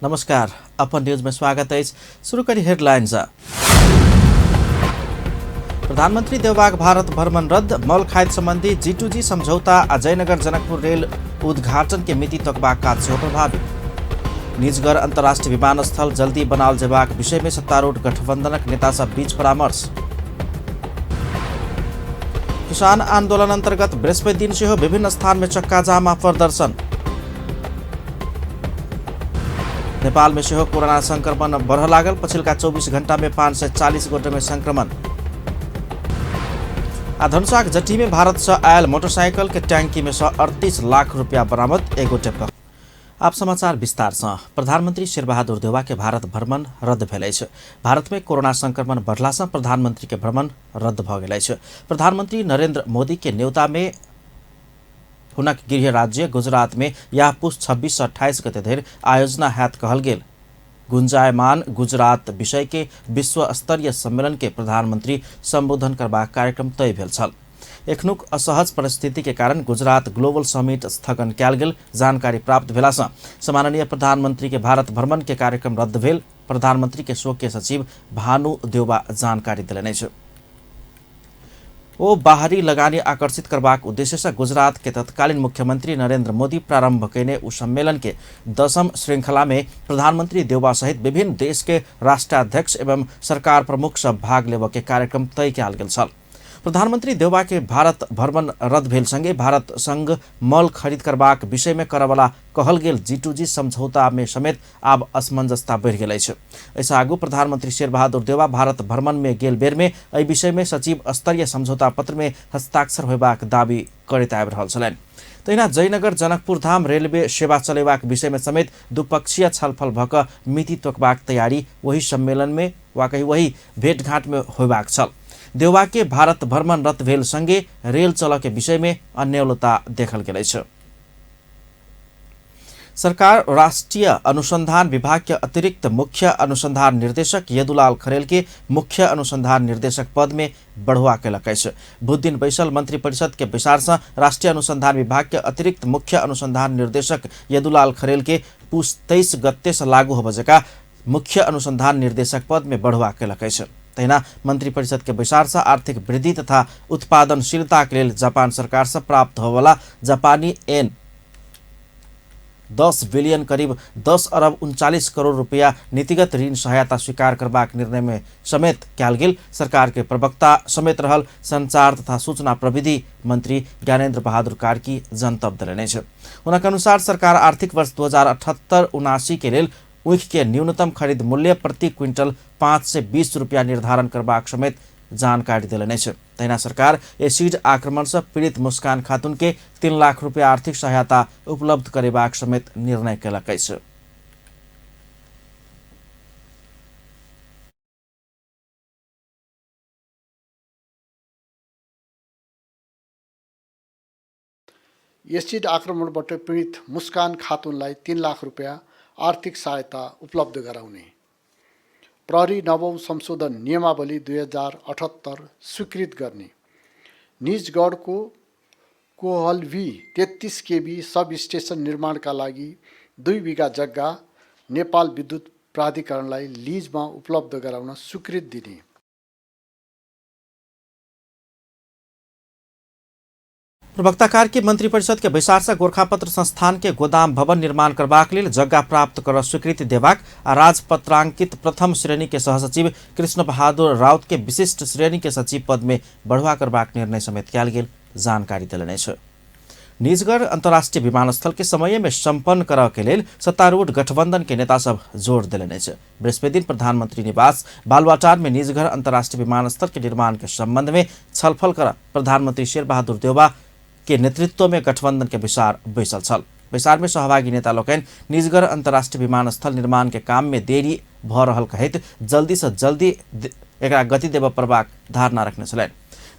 नमस्कार, अपन न्यूज में स्वागत है। शुरू करी हेडलाइंस। प्रधानमंत्री देवबाग भारत भ्रमण रद्द, मल खायत संबंधी G2G समझौता आ जयनगर जनकपुर रेल उद्घाटन के मिति तकबाक काज सेहो प्रभावित। निजगढ़ अंतर्राष्ट्रीय विमानस्थल जल्दी बनाओल जेबाक विषय में सत्तारूढ़ गठबंधनक नेता सब बीच परामर्श। किसान आंदोलन अंतर्गत बृहस्पति दिन सेहो विभिन्न स्थान में चक्का जाम आ प्रदर्शन। नेपाल में सेहो कोरोना संक्रमण बढ़ लागल, पछिल्का 24 घण्टा में 540 गोटे में संक्रमण। आ धनुषाक जट्टी में भारत से आयल मोटरसाइकिल के टैंकी में 38 लाख रुपया बरामद, एगो टेपक। आप समाचार विस्तार से। प्रधानमंत्री शेरबहादुर देउवा के भारत भ्रमण रद्द भेल अछि। भारत में कोरोना संक्रमण बढ़ला से प्रधानमंत्री के भ्रमण रद्द भ गेल अछि। प्रधानमंत्री नरेंद्र मोदी के न्योता में हुनक गृह राज्य गुजरात में यह पुष 26 से 28 गते धरि आयोजना हैत कहल गेल। गुंजायमान गुजरात विषय के विश्व स्तरीय सम्मेलन के प्रधानमंत्री संबोधन करबाक कार्यक्रम तय भेल छल। एखनुक असहज परिस्थिति के कारण गुजरात ग्लोबल समिट स्थगन कयल गेल जानकारी प्राप्त भेला से सम्माननीय प्रधानमंत्री के भारत भ्रमण के कार्यक्रम रद्द भेल। प्रधानमंत्री के स्वकीय सचिव भानु देउवा जानकारी देलनि अछि। ओ बाहरी लगानी आकर्षित करबाक उद्देश्य से गुजरात के तत्कालीन मुख्यमंत्री नरेंद्र मोदी प्रारंभ कैने उस सम्मेलन के 10वीं श्रृंखला में प्रधानमंत्री देउवा सहित विभिन्न देश के राष्ट्राध्यक्ष एवं सरकार प्रमुख सब भाग लेबे के कार्यक्रम तय कयल गेल छल। प्रधानमंत्री देउवा के भारत भ्रमण रद्द भेल संगे भारत संग मल खरीद करबाक विषय में करवला कहल गेल G2G समझौता में समेत आब असमंजसता बढ़ गेल अछि। ऐसे आगू प्रधानमंत्री शेरबहादुर देउवा भारत भ्रमण में गेल बेर में एहि विषय में सचिव स्तरीय समझौता पत्र में हस्ताक्षर होयबाक दावी करैत आबि रहल छलनि। तहिना जयनगर जनकपुर धाम रेलवे सेवा चलेबाक विषय में समेत द्विपक्षीय छलफल भऽ कऽ मिति तोकबाक तैयारी वही सम्मेलन में वा कहीं वही भेंटघाट में होयबाक छल। देउवा के भारत भ्रमण रद्द भेल संगे रेल चलऽ के विषय में अन्योलता देखल गेल अछि। सरकार राष्ट्रीय अनुसंधान विभाग के अतिरिक्त मुख्य अनुसंधान निर्देशक यदुलाल खरेल के मुख्य अनुसंधान निर्देशक पद में बढ़वा केलक अछि। बुध दिन बैसल मंत्रिपरिषद के विचार से राष्ट्रीय अनुसंधान विभाग के अतिरिक्त मुख्य अनुसंधान निर्देशक यदुलाल खरेल के पुष 23 गते से लागू होबजेका मुख्य अनुसंधान निर्देशक पद में बढ़वा केलक अछि। तहिना मंत्रिपरिषद के विचार से आर्थिक वृद्धि तथा उत्पादनशीलता के लिए जापान सरकार से प्राप्त होवला जापानी येन 10 बिलियन करीब 10 अरब 39 करोड़ रुपया नीतिगत ऋण सहायता स्वीकार करबाक निर्णय में समेत कयल गेल। सरकार के प्रवक्ता समेत रहल संचार तथा सूचना प्रविधि मंत्री ज्ञानेन्द्र बहादुर कार्की जनतब देलनि अछि। उनके अनुसार सरकार आर्थिक वर्ष 2078-79 के लिए ऊख के न्यूनतम खरीद मूल्य प्रति क्विंटल 5 से 20 रुपया निर्धारण करबाक समेत जानकारी देलनि अछि। तहिना सरकार एसिड आक्रमण से पीड़ित मुस्कान खातून के 3 लाख रुपया आर्थिक सहायता उपलब्ध करेबाक समेत निर्णय केलक अछि। एसिड आक्रमणबाट पीडित मुस्कान खातूनलाई 3 लाख रुपया आर्थिक सहायता उपलब्ध गराउने प्रहरी 9औं संशोधन नियमावली 2078 स्वीकृत गर्ने निजगढको कोहलवी 33 केबी सब स्टेशन निर्माणका लागि 2 बिघा जग्गा नेपाल विद्युत प्राधिकरणलाई लिजमा उपलब्ध गराउन स्वीकृत दिने। प्रवक्ताकार के मंत्रिपरिषद के विचार से गोरखापत्र संस्थान के गोदाम भवन निर्माण करबाक लेल जगह प्राप्त कर स्वीकृति देबाक आ राजपत्रांकित प्रथम श्रेणी के सहसचिव कृष्ण बहादुर राउत के विशिष्ट श्रेणी के सचिव पद में बढ़वा करबाक निर्णय समेत कयल गेल जानकारी देलनि अछि। निजगढ़ अंतर्राष्ट्रीय विमानस्थल के समय में संपन्न करऽ के लेल सत्तारूढ़ गठबंधन के नेता सब जोर देलनि अछि। बृहस्पति दिन प्रधानमंत्री निवास बालुवाटार में निजगढ़ अंतर्राष्ट्रीय विमानस्थल के निर्माण के संबंध में छलफल कर प्रधानमंत्री शेरबहादुर देउवा के नेतृत्व में गठबंधन के विचार बैसल छल। विचार में सहभागी नेता लोकनि निजगढ़ अंतर्राष्ट्रीय विमानस्थल निर्माण के काम में देरी भ रहल कहैत जल्दी से जल्दी एकरा गति देबऽ परबाक धारणा रखने छलनि।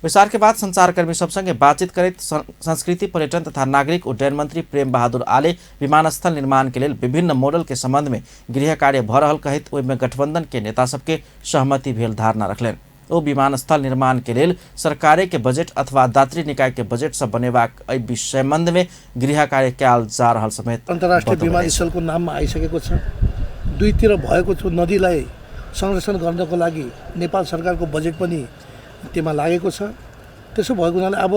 विचार के बाद संचारकर्मी सब संगे बातचीत करैत संस्कृति पर्यटन तथा नागरिक उड्डयन मंत्री प्रेम बहादुर आले विमानस्थल निर्माण के लिए विभिन्न मॉडल के संबंध में गृह कार्य भ रहल कहैत ओहि में गठबंधन के नेता सबके सहमति भेल धारणा रखलनि। ओ विमानस्थल निर्माण के लेल सरकारे के बजट अथवा दात्री निकाय के बजट से बनेबाक एहि विषय संबंध में गृह कार्य कयल जा रहल समेत अंतर्राष्ट्रीय विमानस्थल को नाम आइसकेको छ। दुईतिर भएको नदीलाई संरक्षण गर्नको लागि नेपाल सरकारको बजेट पनि त्यसमा लागेको छ। त्यसो भएको हुनाले अब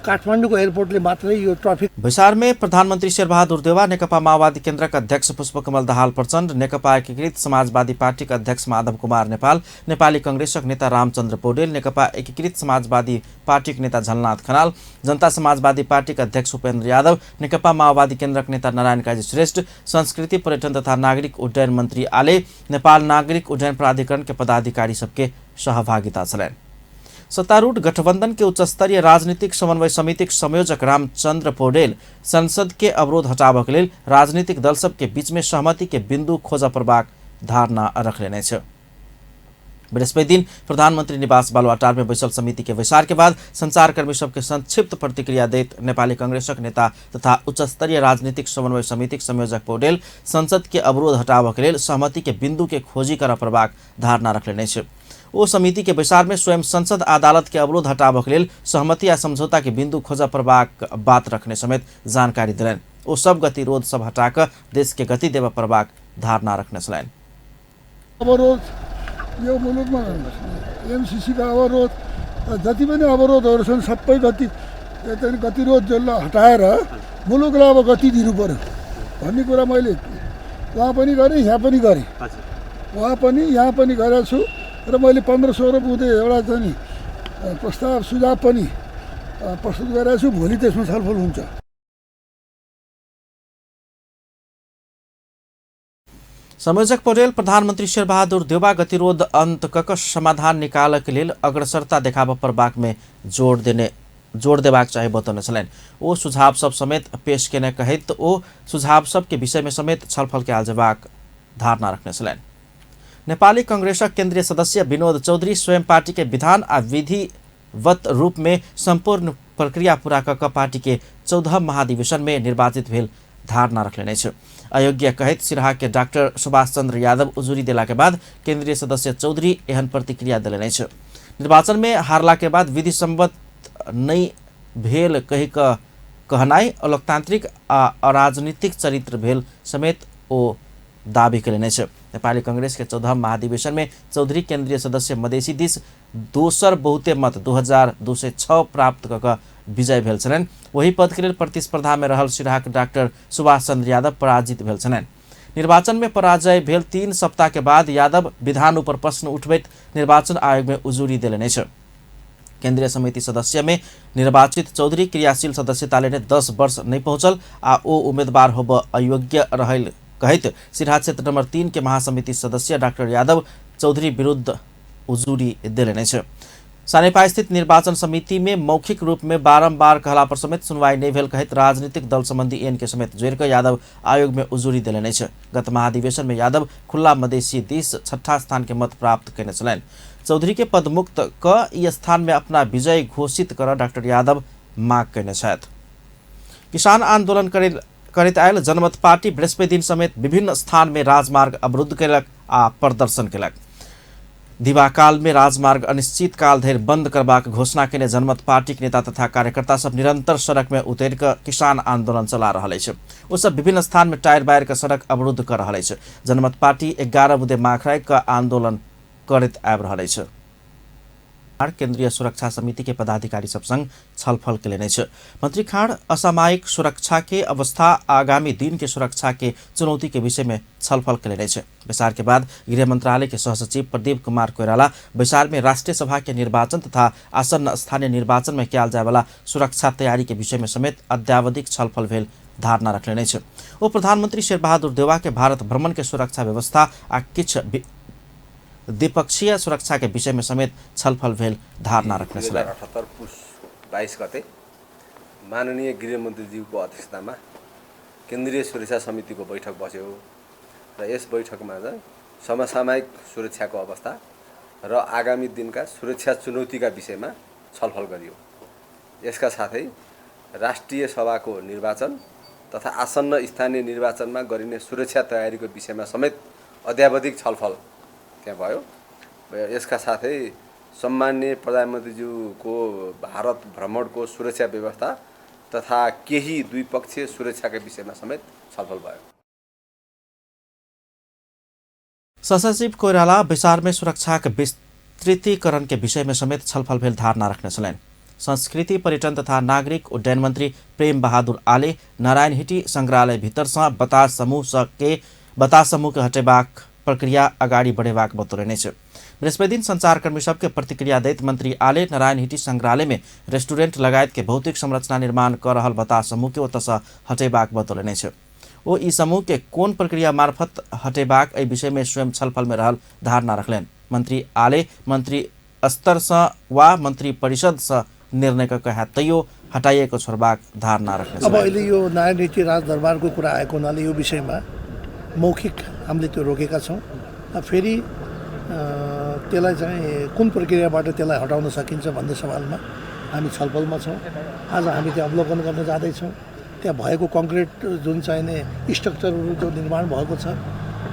काठमाडौँको एयरपोर्टले मात्रै यो ट्राफिक। बैसार में प्रधानमंत्री शेरबहादुर देउवा, नेकपा माओवादी केन्द्र का अध्यक्ष पुष्पकमल दाहाल प्रचण्ड, नेकपा एकीकृत समाजवादी पार्टी का अध्यक्ष माधव कुमार नेपाल, नेपाली कांग्रेसक नेता रामचन्द्र पौडेल, नेकपा एकीकृत समाजवादी पार्टी के नेता झलनाथ खनाल, जनता समाजवादी पार्टी का अध्यक्ष उपेन्द्र यादव, नेकपा माओवादी केन्द्रक नेता नारायण काजी श्रेष्ठ, संस्कृति पर्यटन तथा नागरिक उड्डयन मंत्री आले, नेपाल नागरिक उड्डयन प्राधिकरण के पदाधिकारी सबके सहभागिता छलैन। सत्तारूढ़ गठबंधन के उच्च स्तरीय राजनीतिक समन्वय समिति के संयोजक रामचंद्र पौडेल संसद के अवरोध हटाबक लेल राजनीतिक दल सब के बीच में सहमति के बिंदु खोज प्रबाक धारणा रखले छ। बृहस्पति दिन प्रधानमंत्री निवास बालुवाटार में बैसल समिति के बैसार के बाद संचारकर्मी सबके संक्षिप्त प्रतिक्रिया देत नेपाली कांग्रेसक नेता तथा उच्च स्तरीय राजनीतिक समन्वय समिति के संयोजक पौडेल संसद के अवरोध हटाबक लेल सहमति के बिंदु के खोजी कर प्रबाक धारणा रखले छ। ओ समिति के बैसार में स्वयं संसद अदालत के अवरोध हटाबक लेल सहमति या समझौता के बिंदु खोजा प्रबाक बात रखने समेत जानकारी दिलैन। ओ सब गतिरोध सब हटाकर देश के गति देव प्रबाक धारणा रखने छलैन। अवरोध यो मुलुकमा एमसीसी का अवरोध जति पनि अवरोधहरू छन् सबै गतिरोध जसलाई हटाएर मुलुकलाई अब गति दिनु पर्यो भन्ने कुरा मैले वहाँ पनि गरेँ, यहाँ पनि गरेँ। वहाँ पनि यहाँ पनि गरेको छु र मैले 15-16 बुँदे एउटा चाहिँ प्रस्ताव सुझाव पनि प्रस्तुत गरेको छु। भोलि त्यसमा छलफल हुन्छ। संयोजक पौडेल प्रधानमंत्री शेरबहादुर देउवा गतिरोध अंत कक समाधान निकाल के लिए अग्रसरता देखाब प्रबाक में जोड़ देबाक चाहे बतौने छलैन। ओ सुझाव सब समेत पेश केने कहित ओ सुझाव सब के विषय में समेत छलफल के आलजबाक धारणा रखने छलैन। नेपाली कांग्रेसक केंद्रीय सदस्य विनोद चौधरी स्वयं पार्टी के विधान आ विधिवत रूप में संपूर्ण प्रक्रिया पूरा कक पार्टी के 14 महाधिवेशन में निर्वाचित भेल धारणा रखले छ। अयोग्य कहित सिराहा के डॉक्टर सुभाष चंद्र यादव उजुरी देला के बाद केंद्रीय सदस्य चौधरी एहन प्रतिक्रिया दिले छ। निर्वाचन में हारला के बाद विधि सम्मत नहीं भेल कही कहनाई अलोकतांत्रिक आ अराजनीतिक चरित्र भेल समेत ओ दावी करेने छ। नेपाली कांग्रेस के 14 महाधिवेशन में चौधरी केंद्रीय सदस्य मधेसी दिस दोसर बहुते मत 2206 प्राप्त कर विजय भेल छलैन। वही पद के लिए प्रतिस्पर्धा में रहल सिराहा के डॉक्टर सुभाष चंद्र यादव पराजित भेल छलैन। निर्वाचन में पराजय भेल 3 सप्ताह के बाद यादव विधान ऊपर प्रश्न उठबैत निर्वाचन आयोग में उजुरी देलने छ। केंद्रीय समिति सदस्य में निर्वाचित चौधरी क्रियाशील सदस्यता लेने 10 वर्ष नहीं पहुंचल आ ओ उम्मीदवार होब अयोग्य रहल कहित सिराहा क्षेत्र नंबर 3 के महासमिति सदस्य डॉक्टर यादव चौधरी विरुद्ध उजुरी दिलने छ। सानेपा स्थित निर्वाचन समिति में मौखिक रूप में बारंबार कहला पर समेत सुनवाई नहीं भेल कहित राजनीतिक दल संबंधी एन के समेत जोड़ कर यादव आयोग में उजुरी दिलने छ। गत महाधिवेशन में यादव खुला मधेसी दिस 6ठा स्थान के मत प्राप्त करने छलैन। चौधरी के पदमुक्त क ई स्थान में अपना विजय घोषित कर डॉक्टर यादव माग करने छथि। किसान आंदोलन करित आयल जनमत पार्टी बृहस्पति दिन समेत विभिन्न स्थान में राजमार्ग अवरुद्ध कयलक आ प्रदर्शन कयलक। दिवाकाल में राजमार्ग अनिश्चित काल धरि बंद करबाक घोषणा केने जनमत पार्टी के नेता तथा कार्यकर्ता सब निरंतर सड़क में उतर कर किसान आंदोलन चला रहा है। वो सब विभिन्न स्थान में टायर बायर का सड़क अवरुद्ध कर रहा है। जनमत पार्टी 11 बुधे माग राख आंदोलन करत आबि रहल छ। केंद्रीय सुरक्षा समिति के पदाधिकारी सब संग छलफल केलने छ। मंत्री खाड़ असामयिक सुरक्षा के अवस्था आगामी दिन के सुरक्षा के चुनौती के विषय में छलफल केलने छ। बैसार के बाद गृह मंत्रालय के सहसचिव प्रदीप कुमार कोइराला बैसार में राष्ट्रीय सभा के निर्वाचन तथा आसन्न स्थानीय निर्वाचन में किया जाए वाला सुरक्षा तैयारी के विषय में समेत अद्यावधिक छलफल भेल धारणा रखले छ। वो प्रधानमंत्री शेरबहादुर देउवा के भारत भ्रमण के सुरक्षा व्यवस्था आ किछ द्विपक्षीय सुरक्षा के विषय में समेत छलफल भेल धारणा रखने छ। 78 पुस 22 गते माननीय गृहमन्त्रीज्यूको अध्यक्षतामा केन्द्रीय सुरक्षा समितिको बैठक बस्यो र यस बैठकमा चाहिँ समसामयिक सुरक्षाको अवस्था र आगामी दिनका सुरक्षा चुनौतीका विषयमा छलफल गरियो। यसका साथै राष्ट्रिय सभाको निर्वाचन तथा आसन्न स्थानीय निर्वाचनमा गरिने सुरक्षा तयारीको विषयमा समेत अद्यावधिक छलफल त्यहाँ भयो। यसका साथै सम्माननीय प्रधानमन्त्रीज्यूको भारत भ्रमणको सुरक्षा व्यवस्था तथा केही द्विपक्षीय सुरक्षाका विषयमा समेत छलफल भयो। सचिव कोइराला विचार में सुरक्षा के विस्तृतीकरण के विषय में समेत छलफल भेल धारणा रखने छलैन। संस्कृति पर्यटन तथा नागरिक उड्डयन मन्त्री प्रेम बहादुर आले नारायण हिटी संग्रहालय भित्रसँ बतास समूह के हटेबाक प्रक्रिया अगाडि बढेबाक बतौलनि छ। बृहस्पति दिन संचारकर्मी सबके प्रतिक्रिया दैत मंत्री आले नारायण हिटी संग्रहालय में रेस्टुरेंट लगायत के भौतिक संरचना निर्माण कर रहल बतास समूह के ओतसँ हटेबाक बतौलनि छ। ओ ई समूह के कोन प्रक्रिया मार्फत हटेबाक एहि विषय में स्वयं छलफल में रहल धारणा रखलनि। मंत्री आले मंत्री स्तर से वा मंत्री परिषद से निर्णय कहे तैयो हटाइएको छोड्बाक धारणा रख्ने। अब अहिले यो नारायण हिटी राजदरबारको कुरा आएको हुनाले यो विषयमा मौखिक हामीले त्यो रोकेका छौँ। फेरि त्यसलाई चाहिँ कुन प्रक्रियाबाट त्यसलाई हटाउन सकिन्छ भन्ने सवालमा हामी छलफलमा छौँ। आज हामी त्यो अवलोकन गर्न जाँदैछौँ। त्यहाँ भएको कङ्क्रिट जुन चाहिने स्ट्रक्चरहरू जो निर्माण भएको छ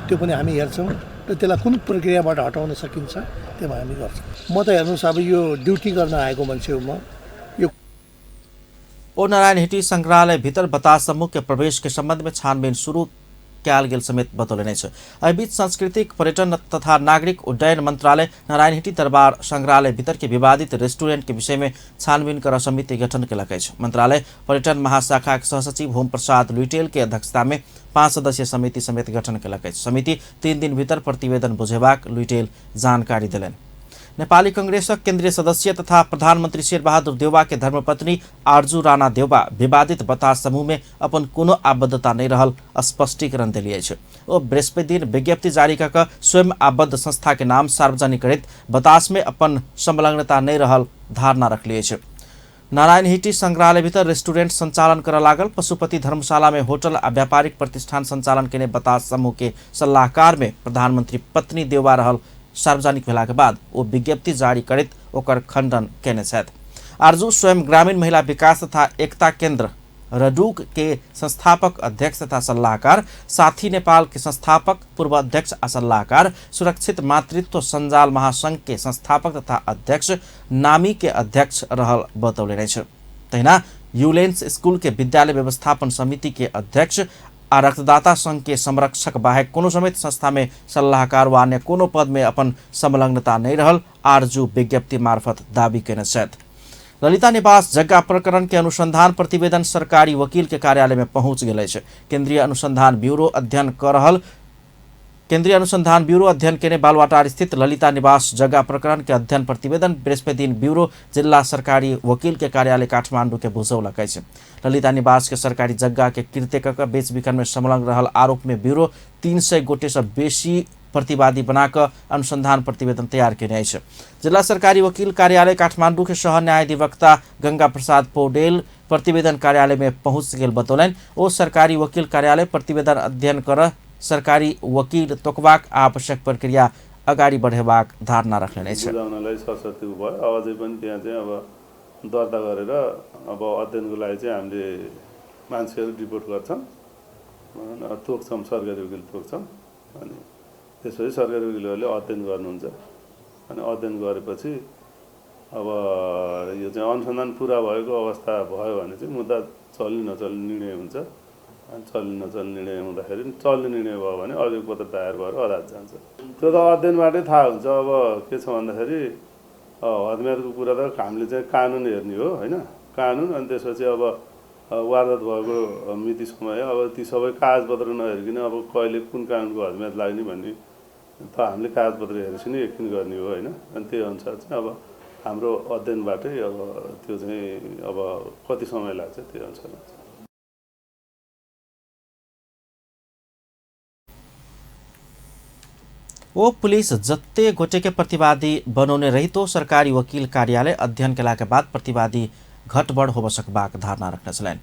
त्यो पनि हामी हेर्छौँ र त्यसलाई कुन प्रक्रियाबाट हटाउन सकिन्छ त्यसमा हामी गर्छौँ। म त हेर्नुहोस् अब यो ड्युटी गर्न आएको मान्छे हो। म यो नारायण हिटी संग्रहालय भीतर बतास समूह के प्रवेश के संबंध में छानबीन शुरू कयल गेल समेत बतौलनि छ। एहि बीच सांस्कृतिक पर्यटन तथा नागरिक उड्डयन मंत्रालय नारायण हिटी दरबार संग्रहालय भीतर के विवादित रेस्टोरेंट के विषय में छानबीन कर समिति गठन केलक अछि। मंत्रालय पर्यटन महाशाखा के सहसचिव होम प्रसाद लुइटेल के अध्यक्षता में 5 सदस्यीय समिति समेत गठन केलक अछि। समिति 3 दिन भीतर प्रतिवेदन बुझेबाक लुइटेल जानकारी देलनि। नेपाली कांग्रेसक केन्द्रीय सदस्य तथा प्रधानमंत्री शेरबहादुर देउवा के धर्मपत्नी आरजू राणा देउवा विवादित बतास समूह में अपन कोनो आबद्धता नहीं रहल स्पष्टीकरण दिलिए छ। ओ बृहस्पति दिन विज्ञप्ति जारी कर स्वयं आबद्ध संस्था के नाम सार्वजनिक करत बतास में अपन संलग्नता नहीं रहल धारणा रखलिए छ। नारायण हिटी संग्रहालय भीतर रेस्टोरेंट संचालन कर लागल पशुपति धर्मशाला में होटल आ व्यापारिक प्रतिष्ठान संचालन केने बतास समूह के सलाहकार में प्रधानमंत्री पत्नी देउवा रहल सार्वजनिक भेला के बाद वो विज्ञप्ति जारी करत ओकर खंडन केने छथि। आरजू स्वयं ग्रामीण महिला विकास तथा एकता केंद्र रडूक के संस्थापक अध्यक्ष तथा सल्लाहकार, साथी नेपाल के संस्थापक पूर्व अध्यक्ष आ सल्लाहकार, सुरक्षित मातृत्व संजाल महासंघ के संस्थापक तथा अध्यक्ष नामी के अध्यक्ष रहल बतौलनि छ। तहिना यूलेंस स्कूल के विद्यालय व्यवस्थापन समिति के अध्यक्ष आ रक्तदाता संघ के संरक्षक बाहेक कोनो समेत संस्था में सल्लाहकार वा अन्य कोनो पद में अपन संलग्नता नहीं रहल आरजू विज्ञप्ति मार्फत दावी केने छथि। ललिता निवास जग्गा प्रकरण के अनुसंधान प्रतिवेदन सरकारी वकील के कार्यालय में पहुंच गेल अछि। केंद्रीय अनुसंधान ब्यूरो अध्ययन केने बालवाटार स्थित ललिता निवास जग्गा प्रकरण के अध्ययन प्रतिवेदन बृहस्पति दिन ब्यूरो जिला सरकारी वकील के कार्यालय काठमाडौँ के बुझौलक अछि। ललिता निवास के सरकारी जग्गा के कृत्यक बेच बिखन में संलग्न रहल आरोप में ब्यूरो 300 गोटे से बेसी प्रतिवादी बनाकर अनुसंधान प्रतिवेदन तैयार केने अछि। जिला सरकारी वकील कार्यालय काठमाडौँ के सह न्यायाधिवक्ता गंगा प्रसाद पौडेल प्रतिवेदन कार्यालय में पहुंच गेल बतौलनि। ओ सरकारी वकील कार्यालय प्रतिवेदन अध्ययन कर सरकारी वकील तोकबाक आवश्यक प्रक्रिया अगाडि बढेबाक धारणा रख्ने छ। बुझाउनलाई सरस्वती भयो आवाजै पनि त्यहाँ चाहिँ अब दर्ता गरेर अब अध्ययनको लागि चाहिँ हामीले मान्छेहरू रिपोर्ट गर्छौँ, तोक्छौँ, सरकारी वकिल तोक्छौँ। अनि त्यसपछि सरकारी वकिलहरूले अध्ययन गर्नुहुन्छ। अनि अध्ययन गरेपछि अब यो चाहिँ अनुसन्धान पुरा भएको अवस्था भयो भने चाहिँ मुद्दा चल्ने नचल्ने निर्णय हुन्छ। अनि चल्ने नचल्ने निर्णय हुँदाखेरि चल्ने निर्णय भयो भने अभियोग पत्र दायर भएर अदालत जान्छ। त्यो त अध्ययनबाटै थाहा हुन्छ। अब के छ भन्दाखेरि हदम्यादको कुरा त हामीले चाहिँ कानुन हेर्ने हो हैन, कानुन। अनि त्यसपछि अब वारदात भएको मिति समय अब ती सबै कागजपत्र नहेरिकन अब कहिले कुन कानुनको हदम्याद लाग्ने भन्ने त हामीले कागजपत्र हेरेपछि नै यकिन गर्ने हो हैन। अनि त्यही अनुसार चाहिँ अब हाम्रो अध्ययनबाटै अब त्यो चाहिँ अब कति समय लाग्छ त्यही अनुसार लाग्छ। वो पुलिस जत्ते गोटे के प्रतिवादी बनौने रही तो सरकारी वकील कार्यालय अध्ययन केला के बाद प्रतिवादी घटबड़ हो सकबाक धारणा रखने छलैन।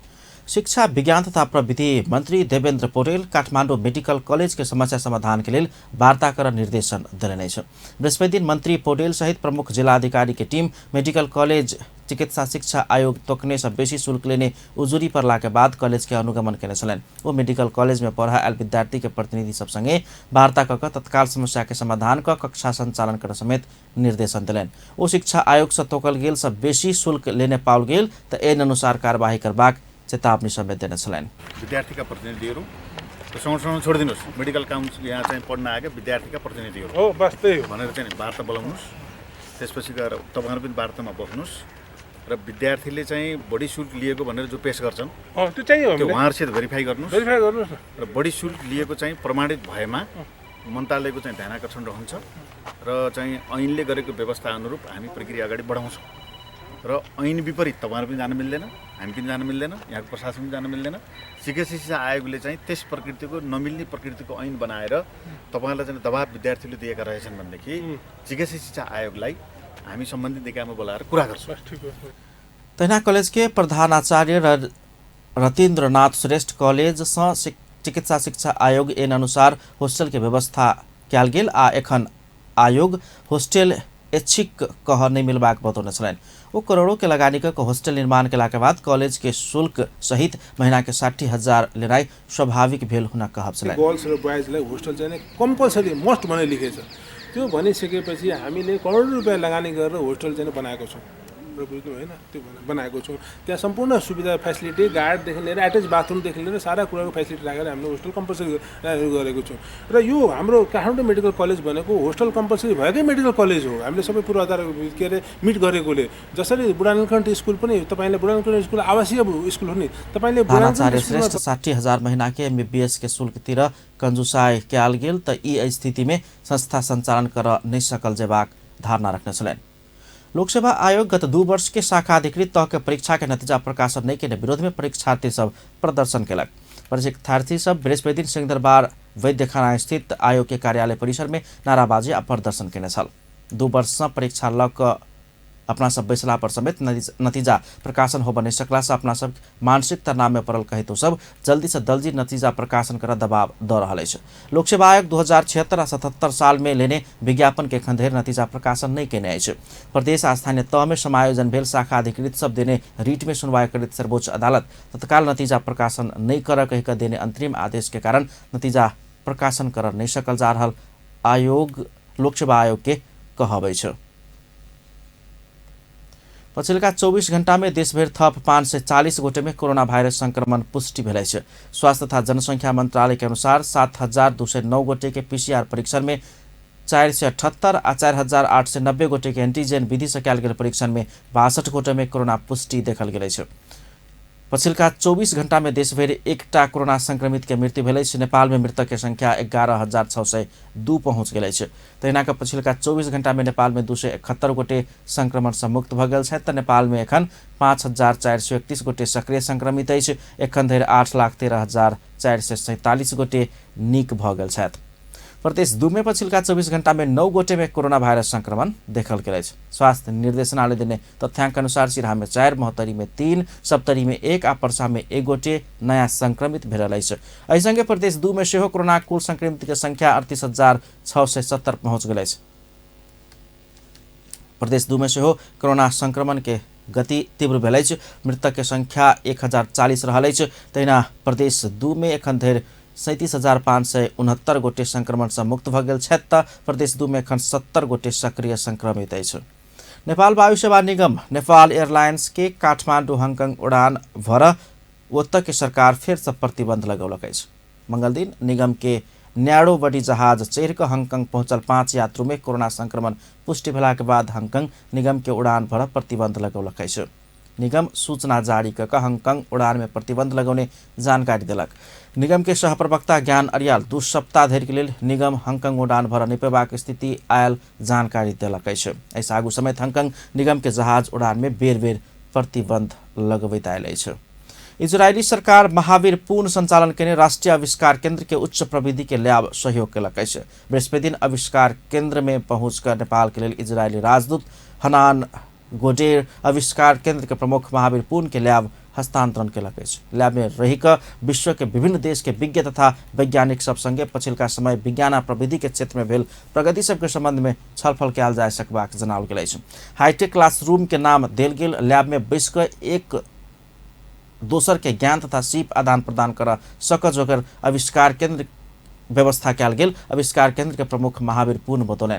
शिक्षा विज्ञान तथा प्रविधि मंत्री देवेन्द्र पौडेल काठमाडौँ मेडिकल कॉलेज के समस्या समाधान के लिए वार्ता कर निर्देशन दिने छ। बृहस्पति दिन मंत्री पौडेल सहित प्रमुख जिला अधिकारी के टीम मेडिकल कॉलेज चिकित्सा शिक्षा आयोग तोकने से बेसी शुल्क लेने उजुरी परला के बाद कॉलेज के अनुगमन केने छलैन। वो मेडिकल कॉलेज में पढ़ा आयल विद्यार्थी के प्रतिनिधि सब संगे वार्ता कर तत्काल समस्या के समाधान कर कक्षा संचालन कर समेत निर्देशन दिलैन। वो शिक्षा आयोग से तोकल गेल से बेसी शुल्क लेने पाओल गेल तो एन अनुसार कार्यवाही करबाक चेतावनी समेत देने छलैन। विद्यार्थीका प्रतिनिधिहरू सँगसँगै छोडिदिनुहोस् मेडिकल काउन्सिल यहाँ चाहिँ पढ्न आएका विद्यार्थीका प्रतिनिधिहरू हो बस त्यही हो भनेर चाहिँ वार्ता बोलाउनुहोस्। त्यसपछि गएर तपाईँहरू पनि वार्तामा बस्नुहोस् र विद्यार्थीले चाहिँ बढी शुल्क लिएको भनेर जो पेश गर्छन् त्यो चाहियो त्यो उहाँहरूसित भेरिफाई गर्नुहोस् न र बढी शुल्क लिएको चाहिँ प्रमाणित भएमा मन्त्रालयको चाहिँ ध्यानाकर्षण रहन्छ र चाहिँ ऐनले गरेको व्यवस्था अनुरूप हामी प्रक्रिया अगाडि बढाउँछौँ र ऐन विपरीत तपाईँहरू पनि जान मिल्दैन, हामी पनि जान मिल्दैन, यहाँको प्रशासन पनि जान मिल्दैन। चिकित्सा शिक्षा आयोगले चाहिँ त्यस प्रकृतिको नमिल्ने प्रकृतिको ऐन बनाएर तपाईँहरूलाई चाहिँ दबाब विद्यार्थीले दिएका रहेछन् भनेदेखि चिकित्सा शिक्षा आयोगलाई हामी सम्बन्धित निकायमा बोलाएर कुरा गर्छौँ। तैना कॉलेज के प्रधानाचार्य रतीन्द्रनाथ श्रेष्ठ कॉलेज से चिकित्सा शिक्षा आयोग एन अनुसार होस्टल के व्यवस्था कयल गेल आ एखन आयोग होस्टल ऐच्छिक कह नहीं मिलबाक बतौने छलनि। वो करोड़ों के लगानी कर होस्टल निर्माण केला के बाद कॉलेज के शुल्क सहित महीना के 60,000 लेनाई स्वाभाविक भेल हुन कहब छलनि। गर्ल्स र बोइजलाई होस्टल चाहिँ कम्पलसरी मस्ट भनेर लेखेको छ। त्यो भनिसकेपछि हामीले करोड रुपियाँ लगानी गरेर होस्टल चाहिँ बनाएको छौँ र बुझ्नु होइन, त्यो बनाएको छौँ। त्यहाँ सम्पूर्ण सुविधा फेसिलिटी गार्डदेखि लिएर एट्याच बाथरुमदेखि लिएर सारा कुराको फेसिलिटी राखेर हामीले होस्टल कम्पलसरी गरेको छौँ। र यो हाम्रो काठमाडौँ मेडिकल कलेज भनेको होस्टल कम्पलसरी भएकै मेडिकल कलेज हो। हामीले सबै पूर्वाधार के अरे मिट गरेकोले, जसरी बुढानीलकण्ठ स्कुल पनि तपाईँले बुढानीलकण्ठ स्कुल आवासीय स्कुल हो नि, तपाईँले प्रधानाचार्य श्रेष्ठ 60,000 महीना के MBBS के शुल्क तिर कंजूसाई कयल गेल त ई स्थिति में संस्था संचालन कर नहीं सकल जेबाक धारणा रखने छलनि। लोकसेवा आयोग गत 2 वर्ष के शाखा अधिकृत तह के परीक्षा के नतीजा प्रकाशन नहीं के विरोध में परीक्षार्थी सब प्रदर्शन केलक। परीक्षार्थी सब बृहस्पति दिन सिंहदरबार वैद्यखाना स्थित आयोग के कार्यालय परिसर में नाराबाजी आ प्रदर्शन केने छल। 2 वर्ष से परीक्षा लग क अपना सब बैसला पर समेत नतीजा प्रकाशन हो बने सकला से अपना सब मानसिक तनाव में पड़ल कहे तो सब जल्दी से जल्दी नतीजा प्रकाशन कर दबाव द रहा है। लोकसेवा आयोग 2076 आ 77 साल में लेने विज्ञापन के खंडेर नतीजा प्रकाशन नहीं केने है। प्रदेश आ स्थानीय तह में समायोजन भेल शाखा अधिकृत सब देने रीट में सुनवाई करित सर्वोच्च अदालत तत्काल नतीजा प्रकाशन नहीं कर कह देने अंतरिम आदेश के कारण नतीजा प्रकाशन कर नहीं सकल जा रहा आयोग लोकसेवा आयोग के कहबै छ। पछिल्का 24 घण्टा में देशभर थप 540 गोटे में कोरोना वायरस संक्रमण पुष्टि भेल है। स्वास्थ्य तथा जनसंख्या मंत्रालय के अनुसार 7,209 गोटे के PCR परीक्षण में 478 आ 4,890 गोटे के एंटीजन विधि से कयल गेल परीक्षण में 62 गोटे में कोरोना पुष्टि देखल गेल है। पछिल्का 24 घण्टा में देशभर एकटा कोरोना संक्रमित के मृत्यु भेल। नेपाल में मृतक के संख्या 11,602 पहुँच गेल है। तहिना पछिल्का 24 घण्टा में नेपाल में 271 गोटे संक्रमण से मुक्त भ गेल छथि। नेपाल में एखन 5,431 गोटे सक्रिय संक्रमित है। एखन धरि 8,13,447 गोटे नीक भ गेल छथि। प्रदेश 2 में पछिल्का 24 घण्टा में 9 गोटे में कोरोना वायरस संक्रमण देखल गेल है। स्वास्थ्य निर्देशनालय दिने तथ्याङ्क अनुसार सिराहा में 4, महोत्तरी में 3, सप्तरी में 1 आ पर्सा में 1 गोटे नयाँ संक्रमित भेल है। एहिसँगै प्रदेश 2 में सेहो कोरोना कुल संक्रमित के संख्या 38,670 पहुँच गेल है। प्रदेश 2 में सेहो कोरोना संक्रमण के गति तीव्र भेल है। मृतक के संख्या 1,040 रहल है। तहिना प्रदेश 2 में एखन धरि 37,569 गोटे संक्रमण से मुक्त भ गेल छथि त प्रदेश 2 में एखन 70 गोटे सक्रिय संक्रमित अछि। नेपाल वायु सेवा निगम नेपाल एयरलाइंस के काठमाडौँ हांगकांग उड़ान भर ओतऽ के सरकार फिर से प्रतिबंध लगौलक अछि। मंगल दिन निगम के न्याडो बडी जहाज चढ़ कऽ हांगकांग पहुंचल 5 यात्रु में कोरोना संक्रमण पुष्टि भेला के बाद हांगकांग निगम के उड़ान भर प्रतिबंध लगौलक अछि। निगम सूचना जारी कऽ हांगकांग उड़ान में प्रतिबंध लगाउने जानकारी देलक। निगम के सहप्रवक्ता ज्ञान अरियाल 2 सप्ताह धरि के लेल निगम हांगकांग उड़ान भर नहि पेबाक स्थिति आयल जानकारी देलक अछि। एहिसँ आगू समेत हांगकांग निगम के जहाज उड़ान में बेर बेर प्रतिबंध लगबैत आयल अछि। इजरायली सरकार महावीर पुनः संचालन केने राष्ट्रीय आविष्कार केंद्र के उच्च प्रविधि के लैब सहयोग केलक अछि। बृहस्पति दिन आविष्कार केंद्र में पहुंचकर नेपाल के लेल इजरायली राजदूत हनान गोडेर आविष्कार केंद्र के प्रमुख महावीर पुन के लैब हस्तांतरण केलक अछि। लैब में रहिकऽ विश्व के विभिन्न देश के विज्ञ तथा वैज्ञानिक सब संगे पछिल्का समय विज्ञान आ प्रविधि के क्षेत्र में भेल प्रगति सबके संबंध में छलफल कयल जा सकबाक जनाओल गेल अछि। हाईटेक क्लासरूम के नाम देल गेल लैब में बैस कऽ एक दोसर के ज्ञान तथा सीप आदान प्रदान कर सकऽ जोगर आविष्कार केंद्र व्यवस्था कयल गेल आविष्कार केंद्र के प्रमुख महावीर पुन बतौलनि।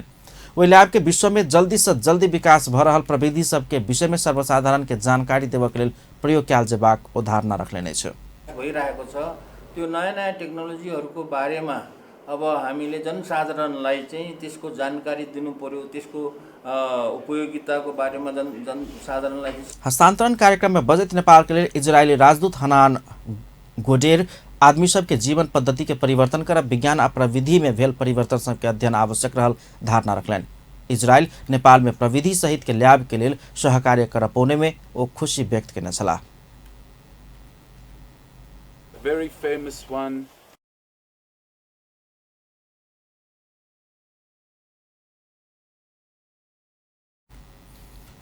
ओहि लैब के विश्व में जल्दी से जल्दी विकास भ रहल प्रविधि सबके विषय में सर्वसाधारण के जानकारी देबऽ के लेल प्रयोग कयल जेबाक अवधारणा रखलेने छ। भइरहेको छ त्यो नयाँ नयाँ टेक्नोलोजीहरूको बारेमा अब हामीले जनसाधारणलाई चाहिँ त्यसको जानकारी दिनु पर्यो, त्यसको उपयोगिताको बारेमा जनसाधारणलाई। हस्तांतरण कार्यक्रम में बजट नेपाल के लिए इजरायली राजदूत हनान गोडेर आदमी सबके जीवन पद्धति के परिवर्तन कर विज्ञान आ प्रविधि में भेल परिवर्तन सबके अध्ययन आवश्यक रहल धारणा रखलन। इजरायल नेपाल में प्रविधि सहित के लैब के लिए सहकार्य कर पौने में वो खुशी व्यक्त करने छला। Very famous one.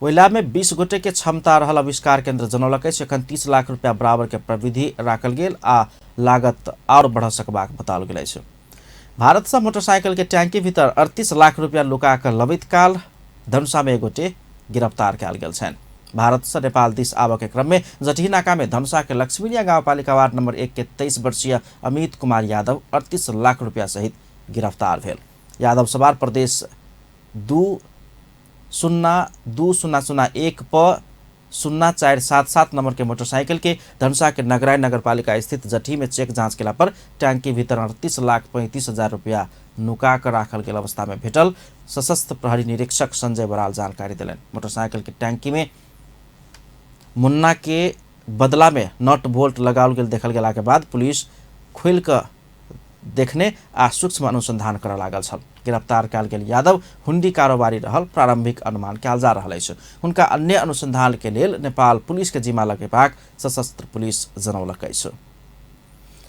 वही लैब में 20 गोटे के क्षमता रहल आविष्कार केंद्र जनौलक एखन 30 लाख रुपया बराबर के प्रविधि राखल गेल आ लागत और बढ़ सकबाक बताओल गेल अछि। भारत से मोटरसाइकिल के टैंकी भीतर 38 लाख रुपया लुका कर लबित काल धनुषा में गोटे गिरफ्तार कयल गेल छन्। भारत से नेपाल दिस आबक के क्रम में जटिही नाका में धनुषा के लक्ष्मीनिया गाउँपालिका वार्ड नंबर 1 के 23 वर्षीय अमित कुमार यादव 38 लाख रुपया सहित गिरफ्तार भेल। यादव सवार प्रदेश 2-0-2001 प 0477 नंबर के मोटरसाइकिल के धनुषा के नगराय नगरपालिका स्थित जटी में चेक जांच केला पर टैंकी भीतर 38,35,000 रुपया नुका कर राखल गेल अवस्था में भेटल सशस्त्र प्रहरी निरीक्षक संजय बराल जानकारी दिलन। मोटरसाइकिल के टैंकी में मुन्ना के बदला में नट बोल्ट लगाओल गेल देखल गेला के बाद पुलिस खोल कर देखने आ सूक्ष्म अनुसंधान कर लागल छल। गिरफ्तार कयल गेल यादव हुंडी कारोबारी रहल प्रारंभिक अनुमान कयल जा रहल अछि। हुनका अन्य अनुसंधान के लेल नेपाल पुलिस के जिम्मा लगेबाक सशस्त्र पुलिस जनौलक अछि।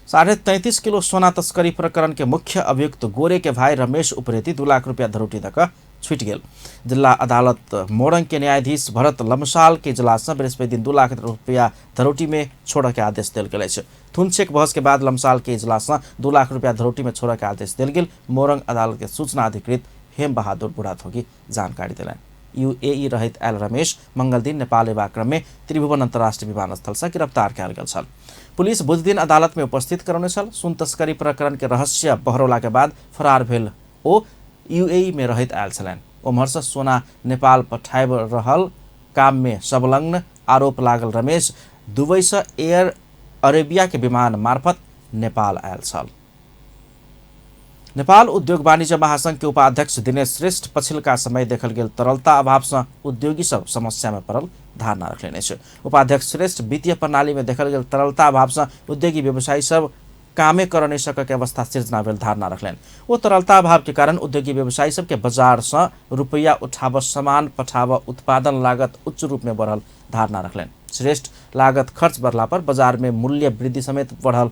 33.5 किलो सोना तस्करी प्रकरण के मुख्य अभियुक्त गोरे के भाई रमेश उप्रेती 2 लाख रुपया धरोटी दक छुट गेल। जिला अदालत मोरंग के न्यायाधीश भरत लमसाल के इजलास में बृहस्पति दिन 2 लाख रुपया धरोटी में छोड़ के आदेश दिल गेल अछि। थुनछेक बहस के बाद लमसाल के इजलास में 2 लाख रुपया धरोटी में छोड़ के आदेश दिल गेल। मोरंग अदालत के सूचना अधिकृत हेम बहादुर बुढ़ाथोकी जानकारी दिलन। यूएई रहित एल रमेश मंगल दिन नेपाल एवा क्रम में त्रिभुवन अंतर्राष्ट्रीय विमानस्थल से गिरफ्तार कयल गेल छल। पुलिस बुध दिन अदालत में उपस्थित करौने छल। सुन तस्करी प्रकरण के रहस्य बहरौला के बाद फरार भेल ओ यूएई में रहित आयल छलनि। ओम्हर से सोना नेपाल पठायब रहल काम में संलग्न आरोप लागल रमेश दुबई से एयर अरेबिया के विमान मार्फत नेपाल आयल छल। नेपाल उद्योग वाणिज्य महासंघ के उपाध्यक्ष दिनेश श्रेष्ठ पछिल्का समय देखल गेल तरलता अभाव से उद्योगी सब समस्या में पड़ल धारणा रखने छे। उपाध्यक्ष श्रेष्ठ वित्तीय प्रणाली में देखल गेल तरलता अभाव से उद्योगी व्यवसायी सब कामे कर नहीं सक के अवस्था सृजना भेल धारणा रखलन। वो तरलता अभाव के कारण उद्योगी व्यवसायी सब के बाजार से रुपया उठाव सामान पठाव उत्पादन लागत उच्च रूप में बढ़ल धारणा रखलन। श्रेष्ठ लागत खर्च बढ़ला पर बाजार में मूल्य वृद्धि समेत बढ़ल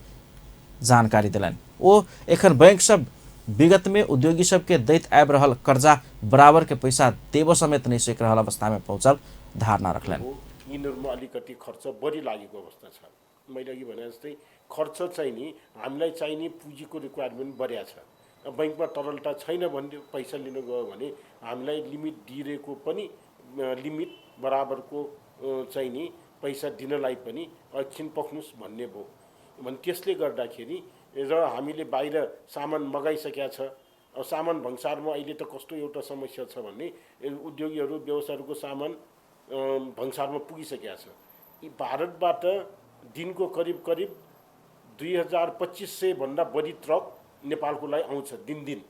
जानकारी दिलन। वो एखन बैंक सब विगत में उद्योगी सब के दैत आबि रहल कर्जा बराबर के पैसा देव समेत नहीं सक रहल अवस्था में पहुंचल धारणा रखलन। यिनीहरुमा अलिकति खर्च बढी लागेको अवस्था छ। मैले अघि भने जस्तै खर्च चाहिँ नि हामीलाई चाहिने पुँजीको रिक्वायरमेन्ट बढ्या छ। बैंकमा तरलता छैन भन्ने पैसा लिन गयो भने हामीलाई लिमिट दिइरहेको पनि लिमिट बराबरको चाहिँ नि पैसा दिनलाई पनि एकछिन पख्नुस् भन्ने भयो। भने त्यसले गर्दाखेरि र हामीले बाहिर सामान मगाइसकेका छ। अब सामान भंसारमा अहिले त कस्तो एउटा समस्या छ भन्ने उद्योगीहरू व्यवसायहरूको सामान भंसारमा पुगिसकेका छ। यी भारतबाट दिनको करिब 2250 भन्दा बढी ट्रक नेपालको लागि आउँछ दिन।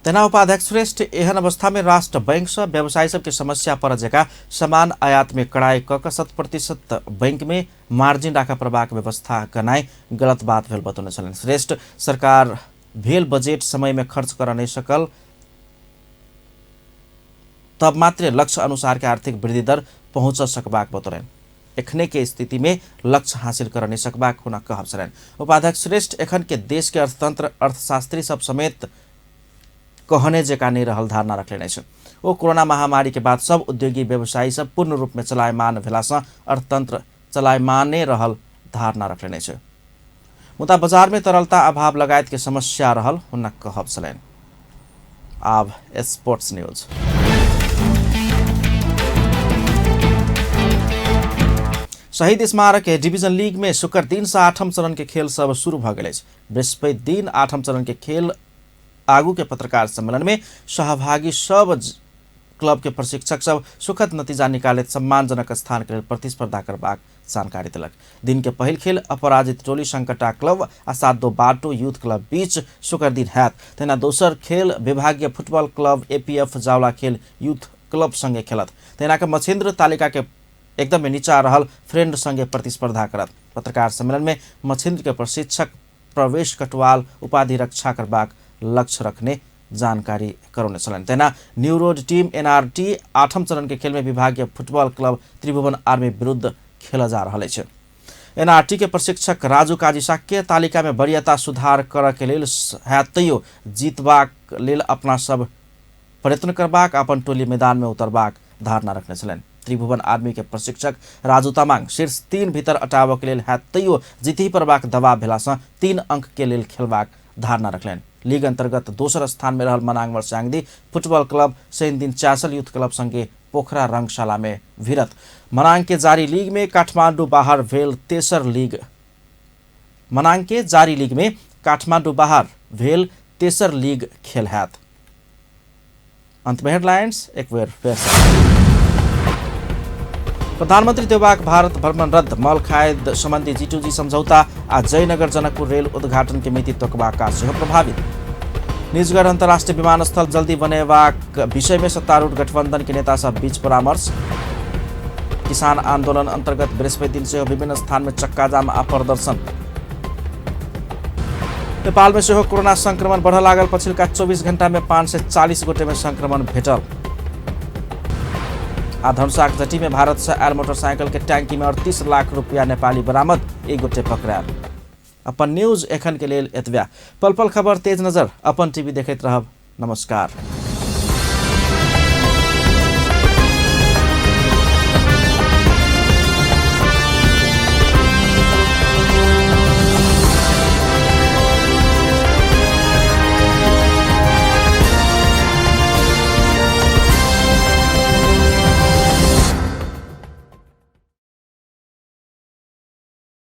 तेना उपाध्यक्ष श्रेष्ठ एहन अवस्था में राष्ट्र बैंक से व्यवसायी सबके समस्या पर जगह सामान आयात में कड़ाई क 100% बैंक में मार्जिन राखा प्रवाह व्यवस्था करनाई गलत बात भेल बतौने छलन। श्रेष्ठ सरकार भेल बजेट समय में खर्च कर नहीं सकल तब मात्र लक्ष्य अनुसार के आर्थिक वृद्धि दर पहुंच सकबाक बतौलन। एखने के स्थिति में लक्ष्य हासिल कर नहीं सकबाक होना कहब छलन। उपाध्यक्ष श्रेष्ठ एखन के देश के अर्थतंत्र अर्थशास्त्री सब समेत कहने जेका नहीं रहल धारणा रखले छे। वो कोरोना महामारी के बाद सब उद्योगी व्यवसायी सब पूर्ण रूप में चलायमान भेला से अर्थतंत्र चलायमाने रहल धारणा रखले छे। मुदा बाजार में तरलता अभाव लगायत के समस्या रहल हुनक कहब छलन। अब स्पोर्ट्स न्यूज। शहीद स्मारक डिवीजन लीग में शुक्र दिन से 8म चरण के खेल सब शुरू भ गेल। बृहस्पति दिन 8म चरण के खेल आगू के पत्रकार सम्मेलन में सहभागी सब क्लब के प्रशिक्षक सब सुखद नतीजा निकालैत सम्मानजनक स्थान के लेल प्रतिस्पर्धा करबाक जानकारी देलक। दिन के पहिल खेल अपराजित टोली संकटा क्लब आ सातो बाटो यूथ क्लब बीच शुक्र दिन हैत। तेना दोसर खेल विभागीय फुटबल क्लब एपीएफ जावला खेल यूथ क्लब संगे खेलत। तेना के मछेन्द्र तालिका के एकदमै नीचा रहल फ्रेंड संगे प्रतिस्पर्धा करत। पत्रकार सम्मेलन में मछेन्द्र के प्रशिक्षक प्रवेश कटवाल उपाधि रक्षा करबाक लक्ष्य रखने जानकारी करौने छलनि। तेना न्यू रोड टीम एनआरटी 8म चरण के खेल में विभागीय फुटबल क्लब त्रिभुवन आर्मी विरुद्ध खेल जा रहा है। एनआरटी के प्रशिक्षक राजू काजी साक्य तालिका में वरीयता सुधार कर के लेल हैतैयो जीतबाक लेल अपना सब प्रयत्न करबाक अपन टोली मैदान में उतरबाक धारणा रखने छलनि। त्रिभुवन आर्मी के प्रशिक्षक राजू तामाङ शीर्ष 3 भीतर अटाव के लेल हैतैयो जीती परबाक दबाव भेलासँ 3 अंक के लेल खेलबाक धारणा रखलनि। लीग अंतर्गत दोसर स्थान में रहल मनाङ मर्स्याङ्दी फुटबल क्लब सैन दिन च्यासल यूथ क्लब संगे पोखरा रंगशाला में भिड़त। मनाङ के जारी लीग में काठमाडौँ बाहर भेल तेसर लीग खेल हैत। अंत में हेडलाइंस एक बेर फेर प्रधानमंत्री देवबाक भारत भ्रमण रद्द। मलखायद संबंधी G2G समझौता आ जयनगर जनकपुर रेल उद्घाटन के मिति तोकबाका सेहो प्रभावित। निजगढ़ अंतर्राष्ट्रीय विमानस्थल जल्दी बनेबाक विषय में सत्तारूढ़ गठबंधन के नेता सब बीच परामर्श। किसान आंदोलन अंतर्गत बृहस्पति दिन से विभिन्न स्थान में चक्काजाम आ प्रदर्शन। नेपाल में सेहो कोरोना संक्रमण बढ़ लागल। पछिल्का 24 घंटा में 540 गोटे में संक्रमण भेटल। धनुषाक जटी में भारत से आयल मोटरसाइकिल के टैंकी में 38 लाख रुपया नेपाली बरामद। एक गोटे पकड़ायल। अपन न्यूज एखन के लेल एतबे। पल पल खबर तेज नजर अपन टीवी देखैत रहब। नमस्कार।